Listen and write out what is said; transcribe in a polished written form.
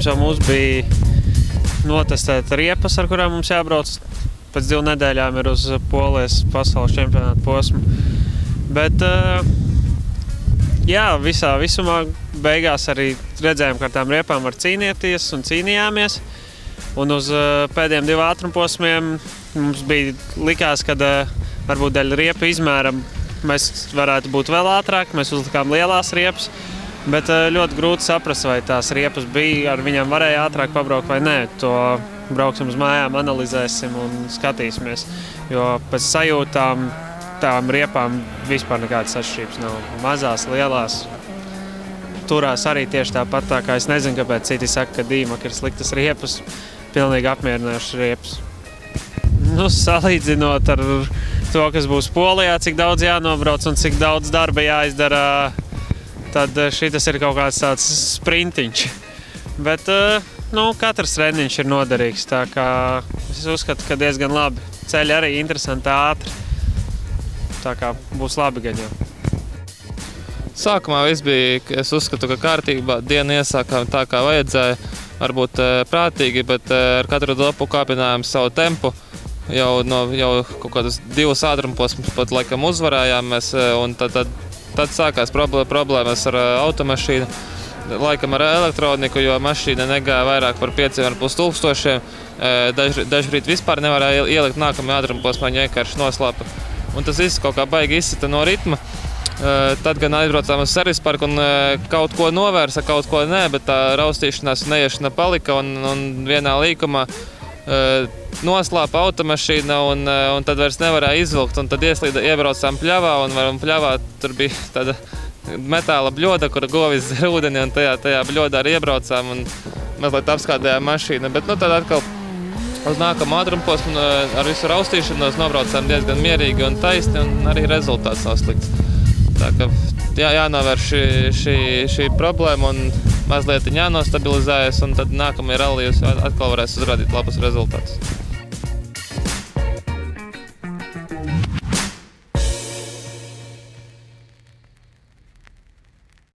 uzdevums jau mums bija notestēt riepas, ar kurām mums jābrauc. Pēc 2 nedēļām ir uz Polijas pasaules čempionāta posmu. Bet, jā, visumā beigās arī redzējām, ka ar tām riepām var cīnīties un cīnījāmies. Un uz pēdējiem 2 ātrumposmiem mums likās, ka varbūt dēļ riepu izmēram mēs varētu būt vēl ātrāk, mēs uzlikām lielās riepas, bet ļoti grūti saprast, vai tās riepas bija, ar viņām varēja ātrāk pabraukt vai nē. To brauksim uz mājām, analizēsim un skatīsimies, jo pēc sajūtām tām riepām vispār nekādas atšķirības nav. Mazās, lielās, turās arī tieši tāpat, tā kā es nezinu, kāpēc citi saka, ka Dīmak ir sliktas riepas, pilnīgi apmierinošas riepas. Salīdzinot ar to, kas būs Polijā, cik daudz jānobrauc un cik daudz darba jāizdara, tad šitas ir kaut kāds tāds sprintiņš. Bet, katrs treniņš ir noderīgs, tā kā es uzskatu, ka diezgan labi. Ceļi arī interesanti, ātri, tā kā būs labi gan jau. Sākumā viss bija, es uzskatu, ka kārtībā dienu iesākām tā, kā vajadzēja, varbūt prātīgi, bet ar katru dopu kāpinājām savu tempu. Jau kaut kādas 2 ātrumposmus pat laikam uzvarējām mēs, un tad sākās problēmas ar automašīnu, laikam ar elektroniku, jo mašīna negāja vairāk par 5,5 tūkstošiem. Dažbrīd vispār nevarēja ielikt nākamajā ātrumposmā, viņa vienkārši noslāpa. Un tas viss kaut kā baigi izsita no ritma. Tad gan aizbraucām uz servisu parku un kaut ko novērsa, kaut ko nē, bet tā raustīšanās un neiešana palika un vienā līkumā noslāpa automašīna un tad vairs nevarēja izvilkt. Un tad iebraucām pļavā un pļavā tur bija tāda metāla bļoda, kura govis zer ūdeni, un tajā bļodā arī iebraucām un mazliet apskādējām mašīnu. Bet tad atkal uz nākamo ātrumposmu ar visu raustīšanos nobraucām diezgan mierīgi un taisni, un arī rezultāts nav slikts. Tā kā jānovērš šī problēma un mazliet jānostabilizējas, un tad nākamajā rallija atkal varēs uzrādīt labus rezultātus.